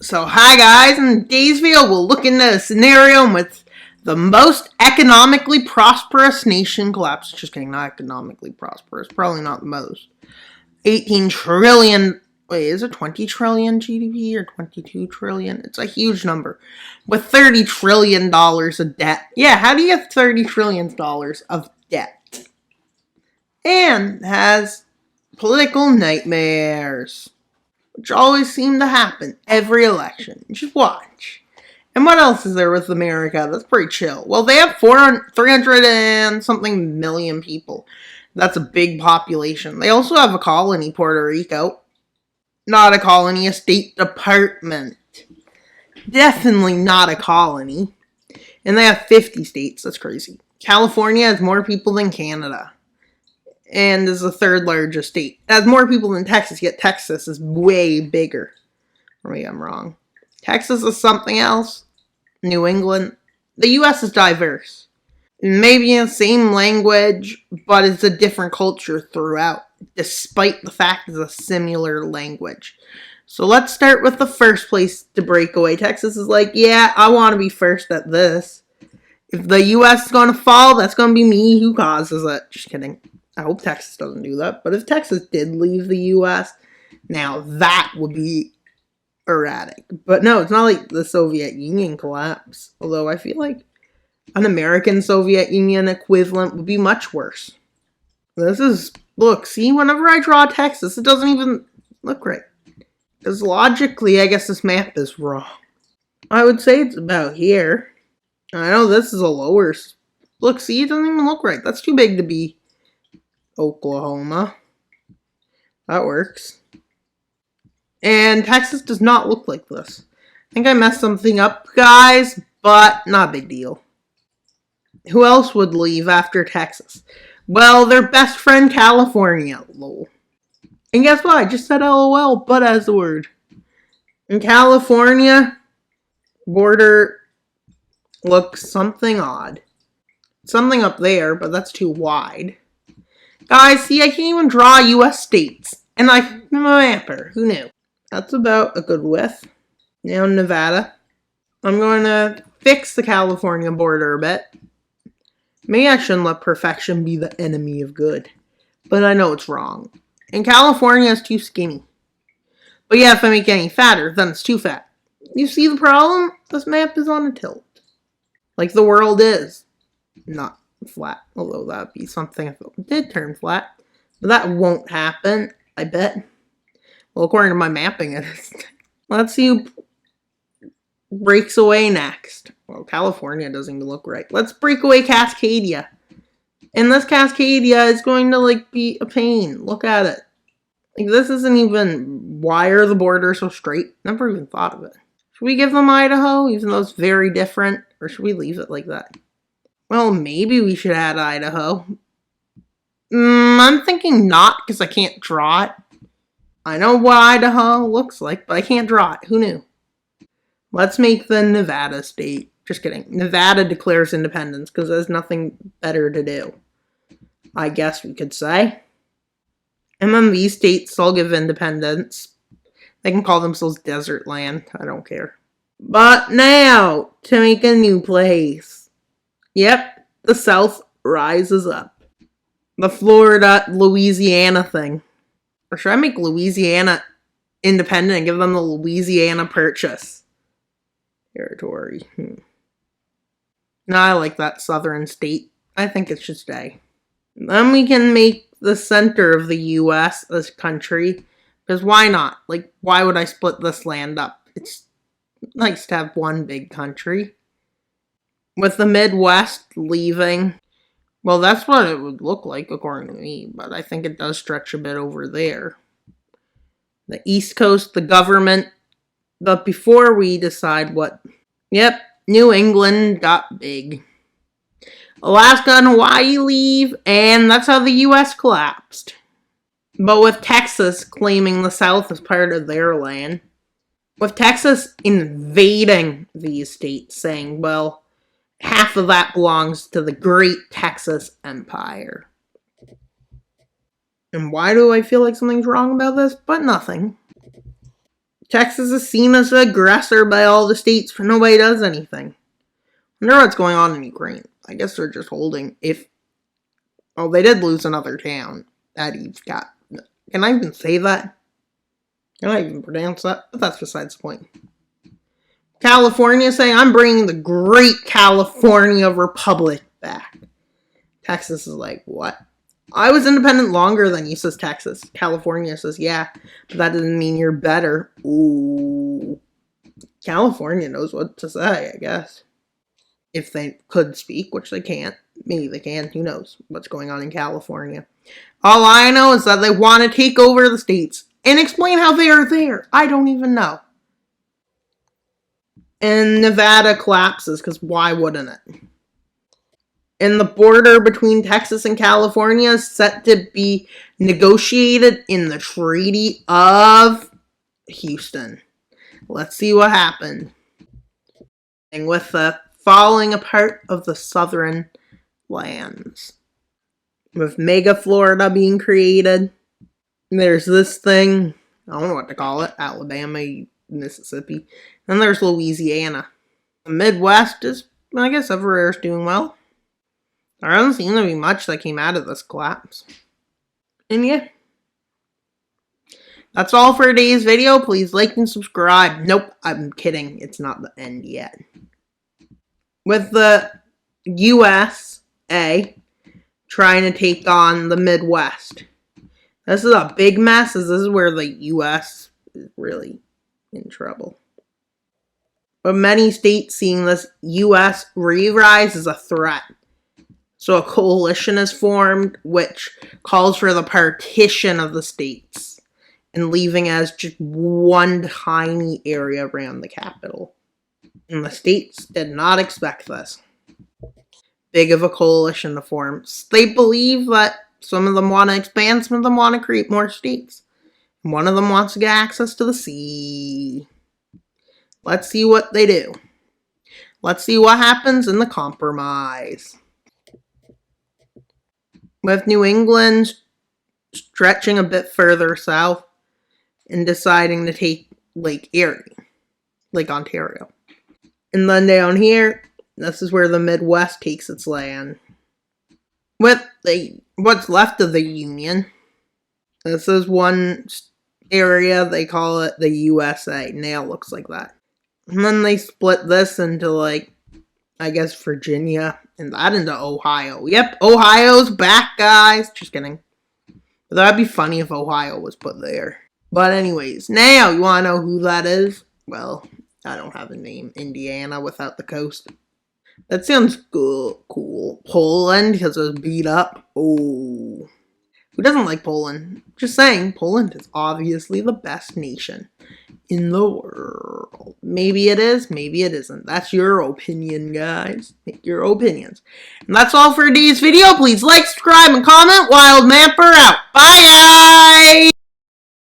So hi guys, in today's video we'll look into a scenario with the most economically prosperous nation collapse. Just kidding, not economically prosperous, probably not the most. 18 trillion, wait, is it 20 trillion GDP or 22 trillion? It's a huge number. With $30 trillion of debt. Yeah, how do you get $30 trillion of debt? And has political nightmares, which always seem to happen every election. Just watch. And what else is there with America? That's pretty chill. Well, they have 300 and something million people. That's a big population. They also have a colony, Puerto Rico. Not a colony, a state department. Definitely not a colony. And they have 50 states. That's crazy. California has more people than Canada. And is the third largest state. It has more people than Texas, yet Texas is way bigger. Or maybe I'm wrong. Texas is something else. New England. The U.S. is diverse. Maybe the same language, but it's a different culture throughout, despite the fact it's a similar language. So let's start with the first place to break away. Texas is like, yeah, I want to be first at this. If the U.S. is going to fall, that's going to be me who causes it. Just kidding. I hope Texas doesn't do that. But if Texas did leave the U.S., now that would be erratic. But no, it's not like the Soviet Union collapse. Although I feel like an American Soviet Union equivalent would be much worse. This is, look, see, whenever I draw Texas, it doesn't even look right. Because logically, I guess this map is wrong. I would say it's about here. I know this is a lower. Look, see, it doesn't even look right. That's too big to be Oklahoma. That works. And Texas does not look like this. I think I messed something up, guys, but not a big deal. Who else would leave after Texas? Well, their best friend, California. Lol. And guess what? I just said LOL, but as the word. In California, border looks something odd. Something up there, but that's too wide. Guys, see, I can't even draw U.S. states. And I'm a mapper. Who knew? That's about a good width. Now Nevada. I'm going to fix the California border a bit. Maybe I shouldn't let perfection be the enemy of good. But I know it's wrong. And California is too skinny. But yeah, if I make it any fatter, then it's too fat. You see the problem? This map is on a tilt. Like the world is. Not flat. Although that would be something if it did turn flat. But that won't happen, I bet. Well, according to my mapping, it is. Let's see who breaks away next. Well, California doesn't even look right. Let's break away Cascadia. And this Cascadia is going to, be a pain. Look at it. This isn't even... Why are the borders so straight? Never even thought of it. Should we give them Idaho, even though it's very different? Or should we leave it like that? Well, maybe we should add Idaho. I'm thinking not, because I can't draw it. I know what Idaho looks like, but I can't draw it. Who knew? Let's make the Nevada state. Just kidding. Nevada declares independence because there's nothing better to do. I guess we could say. And then these states all give independence. They can call themselves desert land. I don't care. But now, to make a new place. Yep, the South rises up. The Florida, Louisiana thing. Or should I make Louisiana independent and give them the Louisiana Purchase territory? No, I like that southern state. I think it should stay. Then we can make the center of the U.S. this country. Because why not? Why would I split this land up? It's nice to have one big country. With the Midwest leaving. Well, that's what it would look like, according to me. But I think it does stretch a bit over there. The East Coast, the government. But before we decide what... Yep, New England got big. Alaska and Hawaii leave, and that's how the U.S. collapsed. But with Texas claiming the South as part of their land. With Texas invading these states, saying, well, half of that belongs to the Great Texas Empire. And why do I feel like something's wrong about this? But nothing. Texas is seen as the aggressor by all the states, but nobody does anything. I wonder what's going on in Ukraine. I guess they're just holding. Oh, they did lose another town that Eve's got. Can I even say that? Can I even pronounce that? But that's besides the point. California saying, I'm bringing the great California Republic back. Texas is like, what? I was independent longer than you, says Texas. California says, yeah, but that doesn't mean you're better. Ooh. California knows what to say, I guess. If they could speak, which they can't. Maybe they can. Who knows what's going on in California. All I know is that they want to take over the states and explain how they are there. I don't even know. And Nevada collapses, because why wouldn't it? And the border between Texas and California is set to be negotiated in the Treaty of Houston. Let's see what happened. And with the falling apart of the southern lands. With Mega Florida being created. There's this thing, I don't know what to call it, Alabama, Mississippi. Then there's Louisiana. The Midwest is, I guess, everywhere is doing well. There doesn't seem to be much that came out of this collapse. And yeah. That's all for today's video. Please like and subscribe. Nope, I'm kidding. It's not the end yet. With the USA trying to take on the Midwest. This is a big mess, as this is where the US is really in trouble. But many states seeing this US re-rise as a threat. So a coalition is formed which calls for the partition of the states and leaving as just one tiny area around the capital. And the states did not expect this big of a coalition to form. They believe that some of them want to expand, some of them want to create more states. And one of them wants to get access to the sea. Let's see what they do. Let's see what happens in the compromise. With New England stretching a bit further south and deciding to take Lake Erie, Lake Ontario. And then down here, this is where the Midwest takes its land. With what's left of the Union, this is one area, they call it the USA. Now it looks like that. And then they split this into, like, I guess Virginia, and that into Ohio. Yep, Ohio's back, guys. Just kidding. But that'd be funny if Ohio was put there. But anyways, now you want to know who that is? Well, I don't have a name. Indiana without the coast. That sounds cool. Poland, because it was beat up. Oh. Who doesn't like Poland? Just saying, Poland is obviously the best nation in the world. Maybe it is, maybe it isn't. That's your opinion, guys. Make your opinions. And that's all for today's video. Please like, subscribe, and comment. Wild Mapper out. Bye, guys!